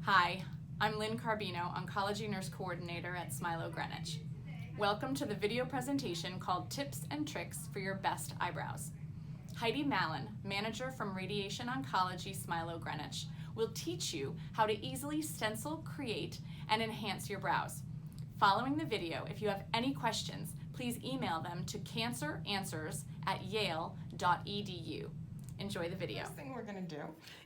Hi, I'm Lynn Carbino, Oncology Nurse Coordinator at Smilo Greenwich. Welcome to the video presentation called Tips and Tricks for Your Best Eyebrows. Heidy Malin, Manager from Radiation Oncology Smilo Greenwich, will teach you how to easily stencil, create, and enhance your brows. Following the video, if you have any questions, please email them to canceranswers@yale.edu. Enjoy the video. The first thing we're going to do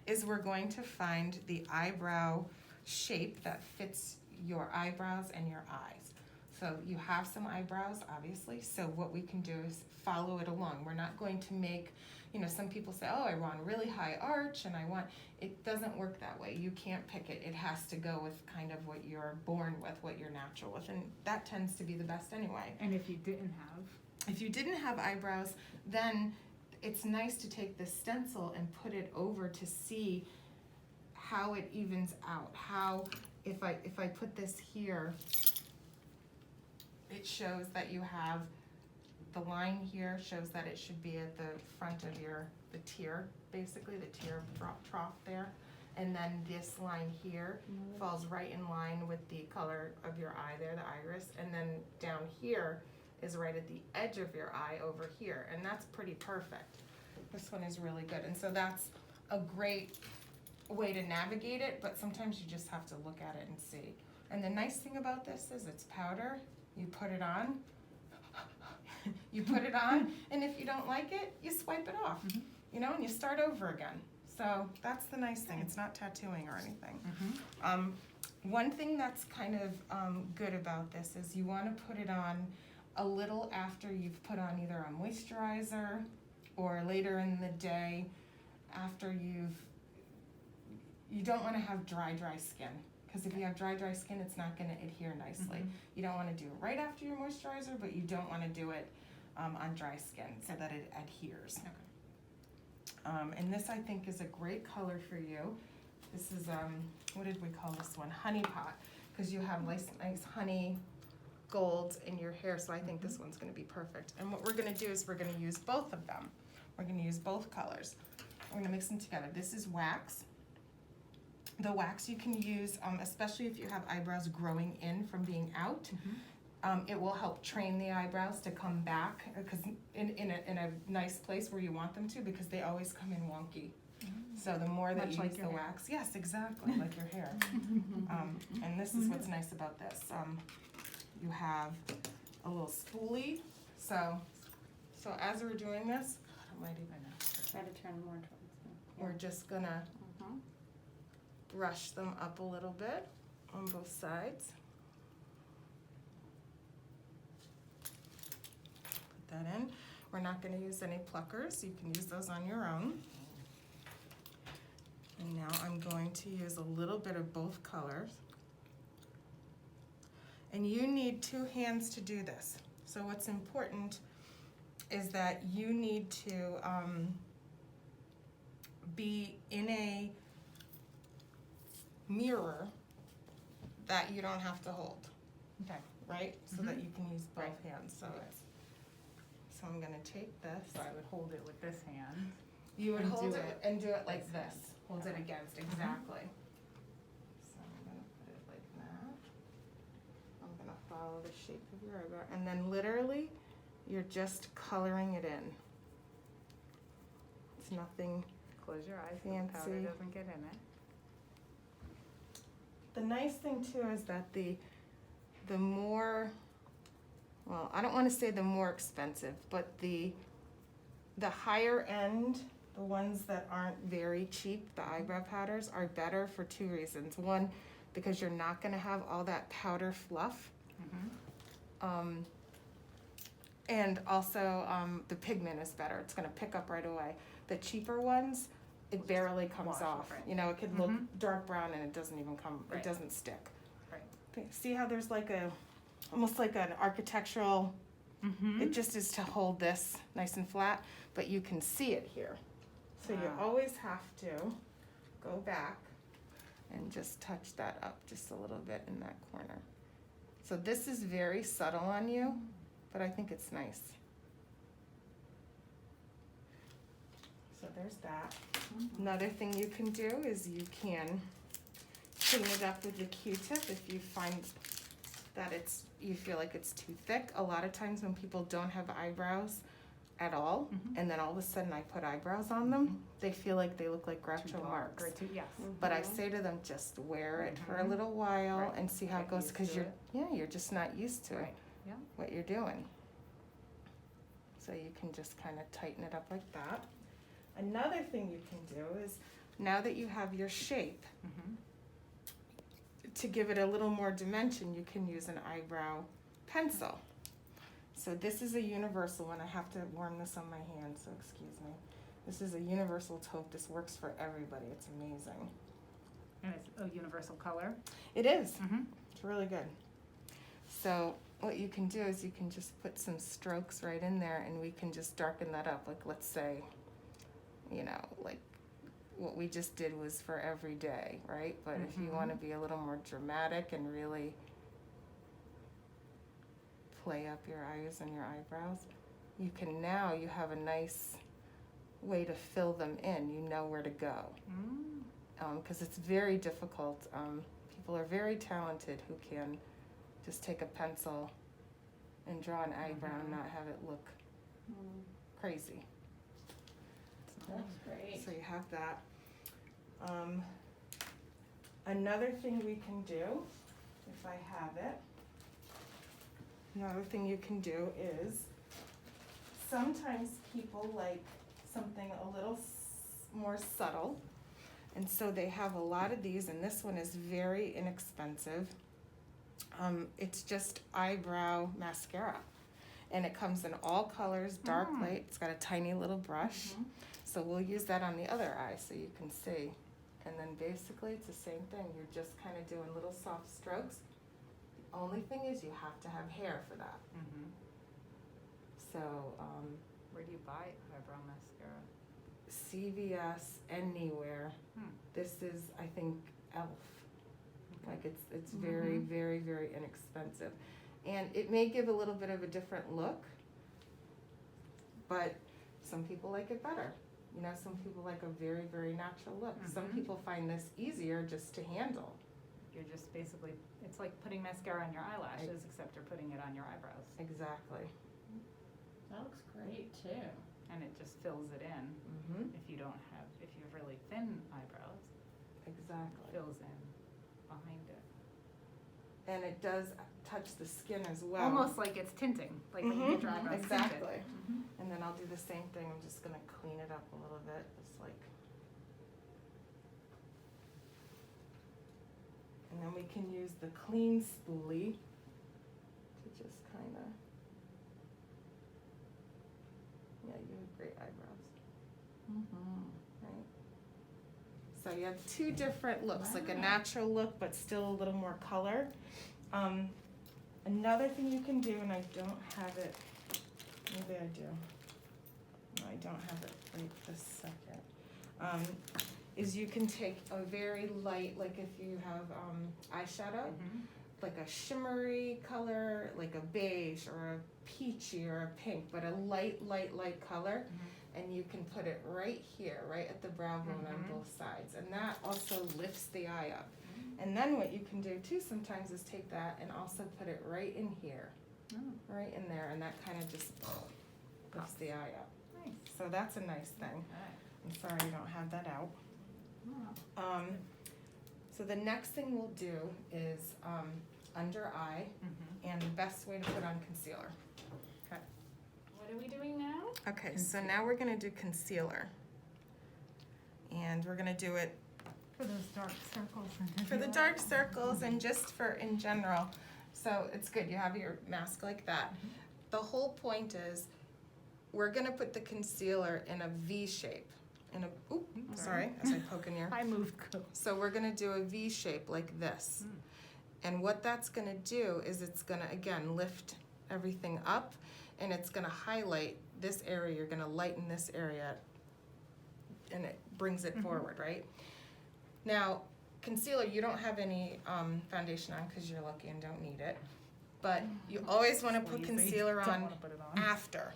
is we're going to find the eyebrow shape that fits your eyebrows and your eyes. So you have some eyebrows, obviously, so what we can do is follow it along. We're not going to make, some people say, oh, I want a really high arch and it doesn't work that way. You can't pick it. It has to go with kind of what you're born with, what you're natural with, and that tends to be the best anyway. And if you didn't have eyebrows, then it's nice to take the stencil and put it over to see how it evens out. How, if I put this here, it shows that you have the line here shows that it should be at the front of the tear, basically the tear trough there. And then this line here falls right in line with the color of your eye there, the iris. And then down here is right at the edge of your eye over here, and that's pretty perfect. This one is really good, and so that's a great way to navigate it, but sometimes you just have to look at it and see. And the nice thing about this is it's powder. You put it on, and if you don't like it, you swipe it off, and you start over again. So that's the nice thing. It's not tattooing or anything. One thing that's kind of good about this is you want to put it on a little after you've put on either a moisturizer or later in the day after you don't want to have dry skin, because if you have dry skin, it's not going to adhere nicely. You don't want to do it right after your moisturizer, but you don't want to do it on dry skin so that it adheres. And this, I think, is a great color for you. This is, what did we call this one? Honey pot, because you have nice honey gold in your hair, so I think this one's going to be perfect. And what we're going to do is we're going to use both of them. We're going to use both colors. We're going to mix them together. This is wax. The wax you can use, especially if you have eyebrows growing in from being out. It will help train the eyebrows to come back, because in a nice place where you want them to, because they always come in wonky. So the more that you use the wax, yes, exactly, like your hair. And this is what's nice about this. You have a little spoolie. So as we're doing this, I might even try to turn more towards me. We're just gonna brush them up a little bit on both sides. Put that in. We're not going to use any pluckers. You can use those on your own. And now I'm going to use a little bit of both colors. And you need 2 hands to do this. So what's important is that you need to be in a mirror that you don't have to hold. Okay. Right? So that you can use both hands. So I'm going to take this. So I would hold it with this hand. You would and hold do it and do it like this. Hold it Okay. against, exactly. So I'm going to put it like that. I'm going to follow the shape of your eyebrow. And then literally, you're just coloring it in. It's nothing. Close your eyes so the powder Fancy. doesn't get in it. The nice thing too is that the more, well, I don't want to say the more expensive, but the higher end, the ones that aren't very cheap, the eyebrow powders, are better for 2 reasons. One, because you're not going to have all that powder fluff. And also the pigment is better. It's going to pick up right away. The cheaper ones, it barely comes wash off. over it. It could look dark brown and it doesn't even come, Right. it doesn't stick. Right. See how there's like almost like an architectural, it just is to hold this nice and flat, but you can see it here. So you always have to go back and just touch that up just a little bit in that corner. So this is very subtle on you, but I think it's nice. So there's that. Another thing you can do is you can clean it up with the Q-tip if you find that you feel like it's too thick. A lot of times when people don't have eyebrows at all, and then all of a sudden I put eyebrows on them, they feel like they look like Groucho Marx. Or too, yes. But I say to them, just wear it for a little while Right. and see how it Get goes, used because to you're it. you're just not used to Right. Yeah. what you're doing. So you can just kind of tighten it up like that. Another thing you can do is, now that you have your shape, to give it a little more dimension, you can use an eyebrow pencil. So this is a universal one. I have to warm this on my hand, so excuse me. This is a universal taupe. This works for everybody. It's amazing. And it's a universal color. It is. It's really good. So what you can do is you can just put some strokes right in there, and we can just darken that up. Like, let's say, like what we just did was for every day, right? But if you want to be a little more dramatic and really play up your eyes and your eyebrows, you have a nice way to fill them in. You know where to go. Because it's very difficult. People are very talented who can just take a pencil and draw an eyebrow and not have it look crazy. That's great. So you have that. Another thing we can do, if I have it, another thing you can do is, sometimes people like something a little more subtle, and so they have a lot of these, and this one is very inexpensive. It's just eyebrow mascara, and it comes in all colors, dark, light. It's got a tiny little brush. So we'll use that on the other eye so you can see. And then basically it's the same thing. You're just kind of doing little soft strokes. The only thing is you have to have hair for that. So Where do you buy eyebrow mascara? CVS, anywhere. This is, I think, e.l.f. Like it's very, very, very inexpensive. And it may give a little bit of a different look, but some people like it better. Some people like a very, very natural look. Some people find this easier just to handle. You're just basically, it's like putting mascara on your eyelashes, except you're putting it on your eyebrows. Exactly. That looks great too. And it just fills it in. If you have really thin eyebrows, Exactly. it fills in behind it. And it does touch the skin as well. Almost like it's tinting, like when you get your eyebrows tinted. Exactly. And then I'll do the same thing. I'm just gonna clean it up a little bit. Just like, and then we can use the clean spoolie to just kind of, you have great eyebrows. Right. So you have two different looks, like a natural look, but still a little more color. Another thing you can do, and I don't have it, maybe I do. No, I don't have it right this second. Is you can take a very light, like if you have eyeshadow, like a shimmery color, like a beige or a peachy or a pink, but a light color, and you can put it right here, right at the brow bone on both sides, and that also lifts the eye up. And then what you can do too sometimes is take that and also put it right in here, right in there, and that kind of just lifts the eye up. Nice. So that's a nice thing. I'm sorry you don't have that out. So the next thing we'll do is under eye, and the best way to put on concealer. What are we doing now? Okay, so now we're gonna do concealer. And we're gonna do it For those dark circles. for the dark circles and just for in general. So it's good, you have your mask like that. The whole point is, we're gonna put the concealer in a V shape. Sorry, as I poke in your. I moved. So we're gonna do a V shape like this. And what that's gonna do is it's gonna, again, lift everything up, and it's gonna highlight this area, you're gonna lighten this area, and it brings it forward, right? Now, concealer, you don't have any foundation on because you're lucky and don't need it. But you always wanna put concealer on after,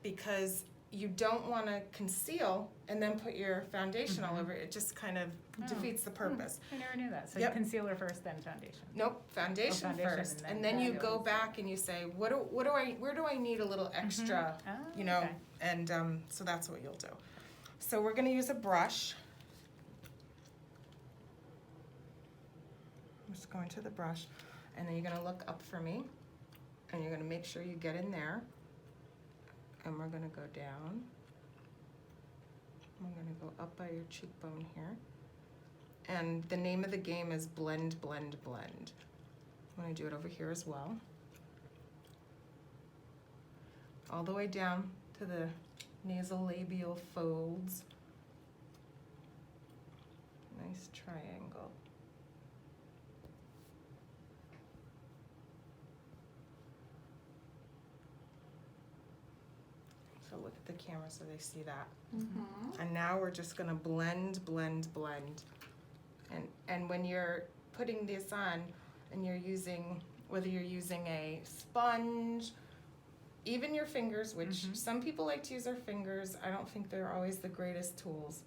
because you don't want to conceal and then put your foundation all over it. It just kind of defeats the purpose. I never knew that. So Yep. concealer first, then foundation. Nope, foundation, foundation first, and and then then you concealer. go back and you say, where do I need a little extra, Ah, you know, okay. and so that's what you'll do. So we're gonna use a brush. I'm just going to the brush, and then you're gonna look up for me, and you're gonna make sure you get in there, and we're gonna go down. I'm gonna go up by your cheekbone here. And the name of the game is blend, blend, blend. I'm gonna do it over here as well. All the way down to the nasolabial folds. Nice triangle. So look at the camera so they see that. Mm-hmm. And now we're just gonna blend, blend, blend. And when you're putting this on and you're using, whether you're using a sponge, even your fingers, which some people like to use their fingers, I don't think they're always the greatest tools.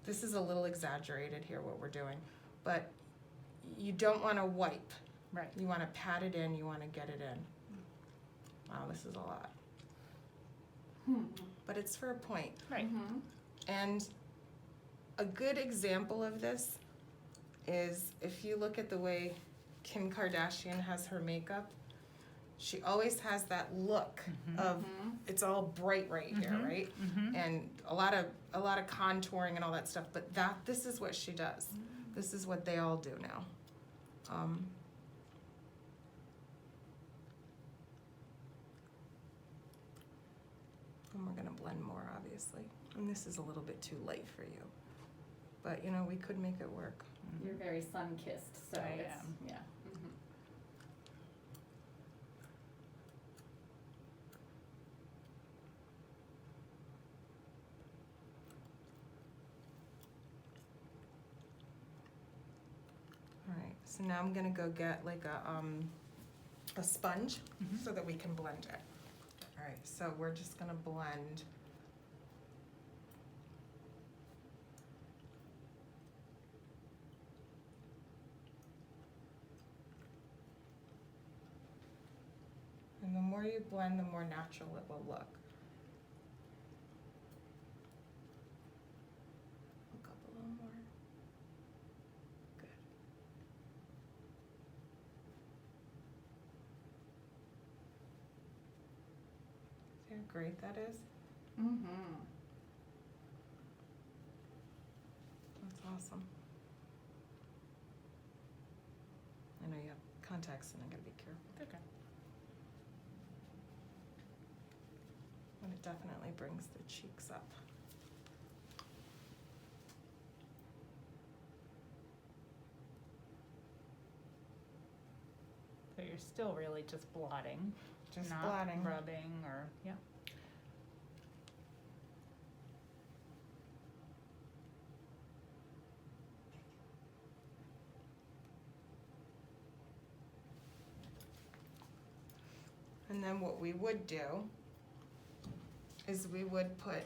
This is a little exaggerated here what we're doing, but you don't wanna wipe. Right. You wanna pat it in, you wanna get it in. Wow, this is a lot. But it's for a point. Right. Mm-hmm. And a good example of this is if you look at the way Kim Kardashian has her makeup, she always has that look of it's all bright right here, right? And a lot of contouring and all that stuff. But this is what she does. This is what they all do now. And we're gonna blend more, obviously. And this is a little bit too light for you. But, you know, we could make it work. You're very sun-kissed, so I it's, am. yeah. Mm-hmm. All right, so now I'm gonna go get like a sponge so that we can blend it. All right, so we're just gonna blend. And the more you blend, the more natural it will look. Look up a little more. Good. See how great that is? Mm-hmm. That's awesome. I know you have contacts and I gotta be careful. Okay. But it definitely brings the cheeks up. So you're still really just blotting, Just not blotting. rubbing or, yeah. And then what we would do is we would put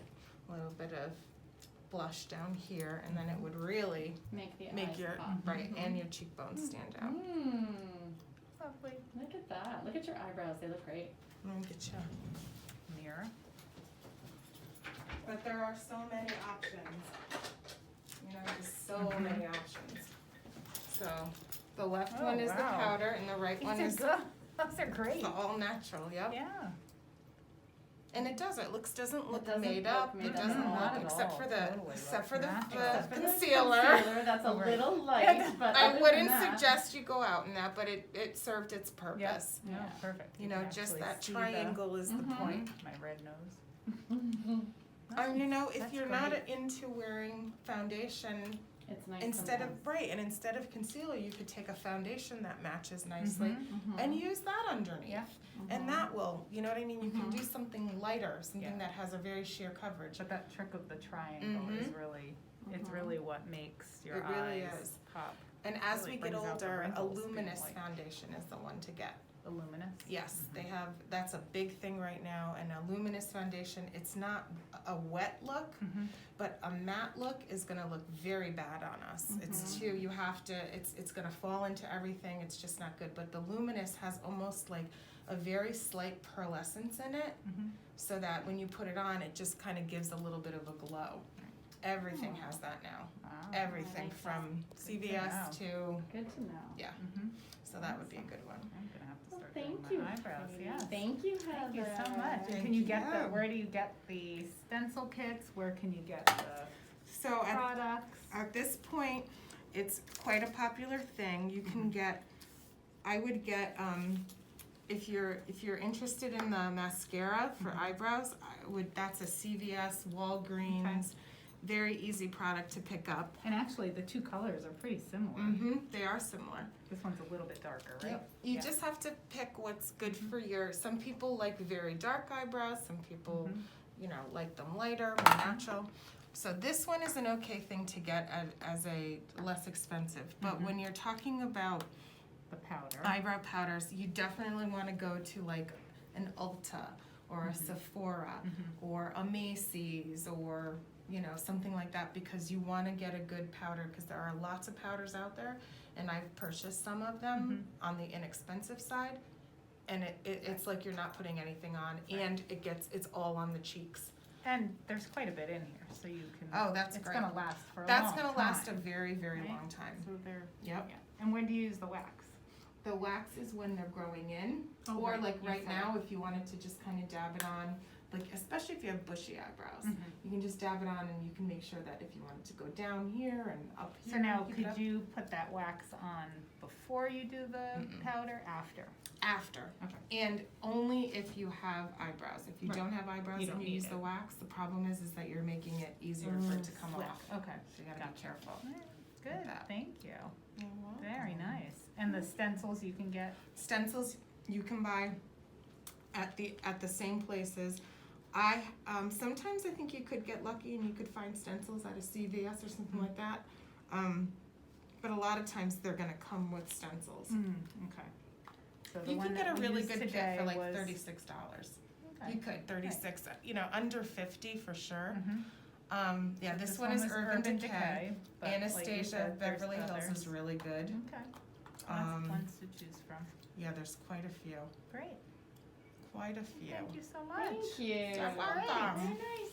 a little bit of blush down here, and then it would really Make the make eyes your pop. right and your cheekbones stand out. Mm. Lovely. Look at that. Look at your eyebrows. They look great. Let me get you. Mirror. But there are so many options. You know, there's so many options. So the left Oh, one is the wow. powder, and the right one is These are good. Those are great. the all natural. Yep. Yeah. And it doesn't look doesn't made look up. made It up. doesn't No, not look at except all. for the Totally except looks for the natural. Except for the concealer. That's a Right. little light, Yeah. but I other wouldn't than that, suggest you go out in that, but it served its purpose. No, Yeah. perfect. You know, can just actually that see triangle is the point. my red nose. You know, if That's you're not great. into wearing foundation, It's nice instead of sometimes. instead of concealer, you could take a foundation that matches nicely Mhm. and use that underneath. Yeah. And that will, you know what I mean? You can Mhm. do something lighter, something Yeah. that has a very sheer coverage. But that trick of the triangle is Mhm. really, it's Mhm. really what makes your It really eyes is. pop. And as Really we get brings out the older, a wrinkles being luminous like- foundation is the one to get. The luminous? Yes, they have, that's a big thing right now, and a luminous foundation, it's not a wet look, but a matte look is gonna look very bad on us. It's too, you have to, it's gonna fall into everything, it's just not good, but the luminous has almost like a very slight pearlescence in it, so that when you put it on, it just kind of gives a little bit of a glow. Everything has that now. Wow. Everything from CVS to, Good to know. yeah, so that would be a good one. I'm gonna have to Well, start thank doing you. my eyebrows, yes. Thank you, Heather. Thank you so much. And Thank can you get the, you. where do you get the stencil kits? Where can you get the So products? at this point, it's quite a popular thing. You can get, I would get, if you're interested in the mascara for eyebrows, that's a CVS, Walgreens, very easy product to pick up. And actually, the two colors are pretty similar. They are similar. This one's a little bit darker, right? Yep. You just have to pick what's good for your, some people like very dark eyebrows, some people, you know, like them lighter, more natural. So this one is an okay thing to get as a less expensive. But when you're talking about The powder. eyebrow powders, you definitely want to go to like an Ulta or a Sephora or a Macy's or, you know, something like that, because you want to get a good powder, because there are lots of powders out there, and I've purchased some of them on the inexpensive side, and it's like you're not putting anything on, and it's all on the cheeks. And there's quite a bit in here, so you can. Oh, that's it's great. gonna last for a long That's time. gonna last a very, very right? long time. So they're. Yep. Yeah. And when do you use the wax? The wax is when they're growing in, Oh, or right. like You right said now, if you wanted to just kind of dab it on, like especially if you have bushy eyebrows, you can just dab it on, and you can make sure that if you wanted to go down here and up here. So now, keep it could up. you put that wax on before you do the powder? After. After, Okay. and only if you have eyebrows. If you Right. don't have eyebrows You don't and you need use it. the wax, the problem is that you're making it easier for it to come Slick. off. Okay. So you gotta be careful. Good. that. Thank you. Very nice. And the stencils you can get. Stencils you can buy at the same places. Sometimes I think you could get lucky and you could find stencils at a CVS or something like that. But a lot of times they're gonna come with stencils. Okay. So the You one can get that a we really used good kit today for like was- $36. Okay. You could, 36, you know, under 50 for sure. Yeah, So this one is was Urban Decay. but like you Anastasia said, there's Beverly Hills others. is really good. Okay. Um, Lots ones to choose from. Yeah, there's quite a few. Great. Quite a few. Thank you so much. Thank you. You're welcome. Very nice.